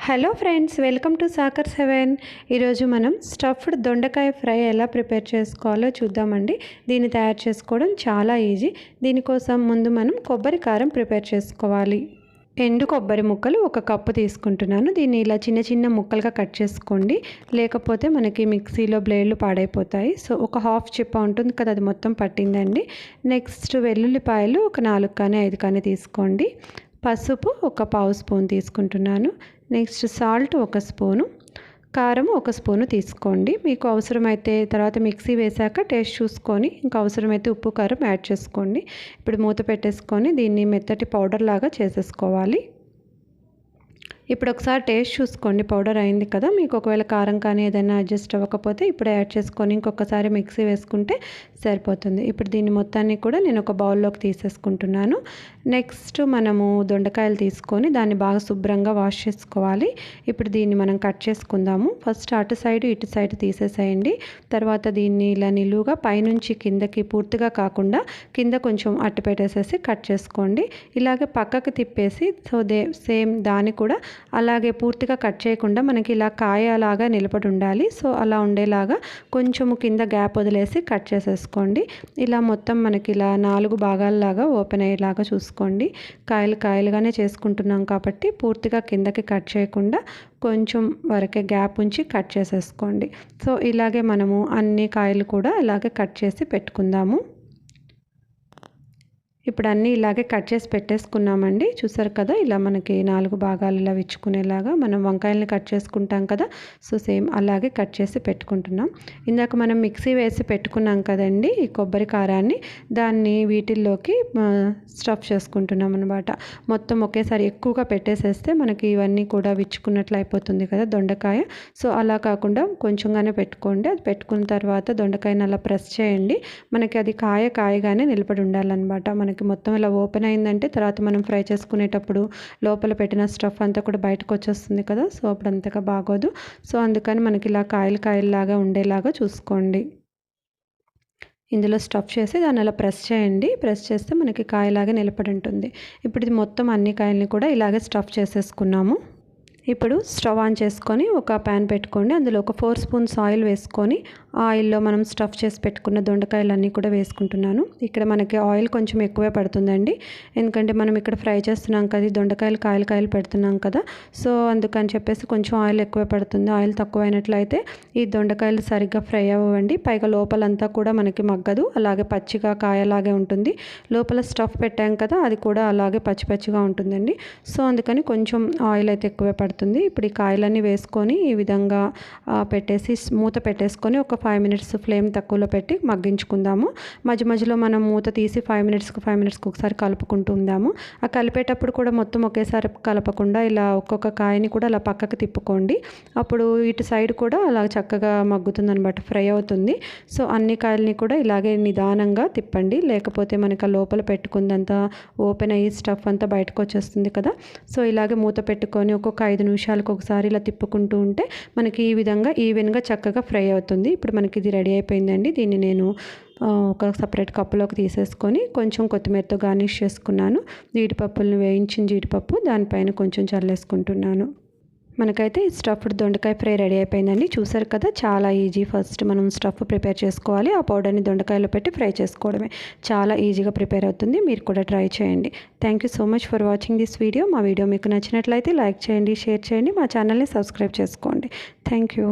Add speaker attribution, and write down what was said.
Speaker 1: Hello friends, welcome to సాకర్స్ heaven. ఈరోజు మనం స్టఫ్డ్ దొండకాయ ఫ్రై ఎలా ప్రిపేర్ చేసుకోవాలో చూద్దామండి. దీన్ని తయారు చేసుకోవడం చాలా ఈజీ. దీనికోసం ముందు మనం కొబ్బరి కారం ప్రిపేర్ చేసుకోవాలి. ఎండు కొబ్బరి ముక్కలు 1 కప్పు తీసుకుంటున్నాను. దీన్ని ఇలా చిన్న చిన్న ముక్కలుగా కట్ చేసుకోండి, లేకపోతే మనకి మిక్సీలో బ్లేడ్లు పాడైపోతాయి. సో ఒక హాఫ్ చిప్ప ఉంటుంది కదా, అది మొత్తం పట్టిందండి. నెక్స్ట్ వెల్లుల్లిపాయలు ఒక 4 కానీ 5 కానీ తీసుకోండి. పసుపు 1 పావు స్పూన్ తీసుకుంటున్నాను. నెక్స్ట్ సాల్ట్ 1 స్పూను, కారం 1 స్పూను తీసుకోండి. మీకు అవసరమైతే తర్వాత మిక్సీ వేశాక టేస్ట్ చూసుకొని ఇంకా అవసరమైతే ఉప్పు కారం యాడ్ చేసుకోండి. ఇప్పుడు మూత పెట్టేసుకొని దీన్ని మెత్తటి పౌడర్ లాగా చేసేసుకోవాలి. ఇప్పుడు ఒకసారి టేస్ట్ చూసుకోండి, పౌడర్ అయింది కదా. మీకు ఒకవేళ కారం కానీ ఏదైనా అడ్జస్ట్ అవ్వకపోతే ఇప్పుడు యాడ్ చేసుకొని ఇంకొకసారి మిక్సీ వేసుకుంటే సరిపోతుంది. ఇప్పుడు దీన్ని మొత్తాన్ని కూడా నేను ఒక బౌల్లోకి తీసేసుకుంటున్నాను. నెక్స్ట్ మనము దొండకాయలు తీసుకొని దాన్ని బాగా శుభ్రంగా వాష్ చేసుకోవాలి. ఇప్పుడు దీన్ని మనం కట్ చేసుకుందాము. ఫస్ట్ అటు సైడ్ ఇటు సైడ్ తీసేసేయండి. తర్వాత దీన్ని ఇలా నిలువుగా పైనుంచి కిందకి పూర్తిగా కాకుండా కింద కొంచెం అట్టు పెట్టేసేసి కట్ చేసుకోండి. ఇలాగే పక్కకి తిప్పేసి సేమ్ దాన్ని కూడా అలాగే పూర్తిగా కట్ చేయకుండా మనకి ఇలా కాయలాగా నిలబడి ఉండాలి. సో అలా ఉండేలాగా కొంచెము కింద గ్యాప్ వదిలేసి కట్ చేసేసుకోండి. ఇలా మొత్తం మనకి ఇలా 4 భాగాల్లాగా ఓపెన్ అయ్యేలాగా చూసుకోండి. కాయలుగానే చేసుకుంటున్నాం కాబట్టి పూర్తిగా కిందకి కట్ చేయకుండా కొంచెం వరకే గ్యాప్ ఉంచి కట్ చేసేసుకోండి. సో ఇలాగే మనము అన్ని కాయలు కూడా ఇలాగే కట్ చేసి పెట్టుకుందాము. ఇప్పుడు అన్నీ ఇలాగే కట్ చేసి పెట్టేసుకున్నామండి. చూసారు కదా, ఇలా మనకి 4 భాగాలు ఇలా విచ్చుకునేలాగా మనం వంకాయలని కట్ చేసుకుంటాం కదా. సో సేమ్ అలాగే కట్ చేసి పెట్టుకుంటున్నాం. ఇందాక మనం మిక్సీ వేసి పెట్టుకున్నాం కదండి ఈ కొబ్బరి కారాన్ని, దాన్ని వీటిల్లోకి స్టఫ్ చేసుకుంటున్నాం అనమాట. మొత్తం ఒకేసారి ఎక్కువగా పెట్టేసేస్తే మనకి ఇవన్నీ కూడా విచ్చుకున్నట్లు అయిపోతుంది కదా దొండకాయ. సో అలా కాకుండా కొంచెంగానే పెట్టుకోండి. అది పెట్టుకున్న తర్వాత దొండకాయని అలా ప్రెస్ చేయండి. మనకి అది కాయగానే నిలబడి ఉండాలన్నమాట. మనకి మొత్తం ఇలా ఓపెన్ అయిందంటే తర్వాత మనం ఫ్రై చేసుకునేటప్పుడు లోపల పెట్టిన స్టఫ్ అంతా కూడా బయటకు వచ్చేస్తుంది కదా. సో అప్పుడు అంతగా బాగోదు. సో అందుకని మనకి ఇలా కాయలాగా ఉండేలాగా చూసుకోండి. ఇందులో స్టఫ్ చేసి దాన్ని అలా ప్రెస్ చేయండి. ప్రెస్ చేస్తే మనకి కాయలాగా నిలబడి ఉంటుంది. ఇప్పుడు ఇది మొత్తం అన్ని కాయల్ని కూడా ఇలాగే స్టఫ్ చేసేసుకున్నాము. ఇప్పుడు స్టవ్ ఆన్ చేసుకొని ఒక ప్యాన్ పెట్టుకోండి. అందులో ఒక 4 స్పూన్స్ ఆయిల్ వేసుకొని ఆయిల్లో మనం స్టఫ్ చేసి పెట్టుకున్న దొండకాయలన్నీ కూడా వేసుకుంటున్నాను. ఇక్కడ మనకి ఆయిల్ కొంచెం ఎక్కువే పడుతుందండి, ఎందుకంటే మనం ఇక్కడ ఫ్రై చేస్తున్నాం కదా, దొండకాయలు కాయలు పెడుతున్నాం కదా. సో అందుకని చెప్పేసి కొంచెం ఆయిల్ ఎక్కువే పడుతుంది. ఆయిల్ తక్కువైనట్లయితే ఈ దొండకాయలు సరిగ్గా ఫ్రై అవ్వండి. పైగా లోపలంతా కూడా మనకి మగ్గదు, అలాగే పచ్చిగా కాయలాగే ఉంటుంది. లోపల స్టఫ్ పెట్టాం కదా, అది కూడా అలాగే పచ్చిగా ఉంటుందండి. సో అందుకని కొంచెం ఆయిల్ అయితే ఎక్కువే పడుతుంది. ఇప్పుడు ఈ కాయలన్నీ వేసుకొని ఈ విధంగా పెట్టేసి మూత పెట్టేసుకొని ఒక 5 మినిట్స్ ఫ్లేమ్ తక్కువలో పెట్టి మగ్గించుకుందాము. మధ్యలో మనం మూత తీసి 5 మినిట్స్కి ఒకసారి కలుపుకుంటూ ఉందాము. ఆ కలిపేటప్పుడు కూడా మొత్తం ఒకేసారి కలపకుండా ఇలా ఒక్కొక్క కాయని కూడా అలా పక్కకి తిప్పుకోండి. అప్పుడు ఇటు సైడ్ కూడా అలా చక్కగా మగ్గుతుంది అనమాట, ఫ్రై అవుతుంది. సో అన్ని కాయల్ని కూడా ఇలాగే నిదానంగా తిప్పండి, లేకపోతే మనకి ఆ లోపల పెట్టుకుందంతా ఓపెన్ అయ్యి స్టఫ్ అంతా బయటకు వచ్చేస్తుంది కదా. సో ఇలాగే మూత పెట్టుకొని ఒక్కొక్క 5 నిమిషాలకు ఒకసారి ఇలా తిప్పుకుంటూ ఉంటే మనకి ఈ విధంగా ఈవెన్గా చక్కగా ఫ్రై అవుతుంది. ఇప్పుడు మనకి ఇది రెడీ అయిపోయిందండి. దీన్ని నేను ఒక సపరేట్ కప్పులోకి తీసేసుకొని కొంచెం కొత్తిమీరతో గార్నిష్ చేసుకున్నాను. జీడిపప్పులను వేయించిన జీడిపప్పు దానిపైన కొంచెం చల్లేసుకుంటున్నాను. మనకైతే స్టఫ్డ్ దొండకాయ ఫ్రై రెడీ అయిపోయిందండి. చూసారు కదా, చాలా ఈజీ. ఫస్ట్ మనం స్టఫ్ ప్రిపేర్ చేసుకోవాలి, ఆ పౌడర్ని దొండకాయలో పెట్టి ఫ్రై చేసుకోవడమే. చాలా ఈజీగా ప్రిపేర్ అవుతుంది. మీరు కూడా ట్రై చేయండి. Thank you so much for watching this video. మా వీడియో మీకు నచ్చినట్లయితే లైక్ చేయండి, షేర్ చేయండి, మా ఛానల్ని సబ్స్క్రైబ్ చేసుకోండి. Thank you.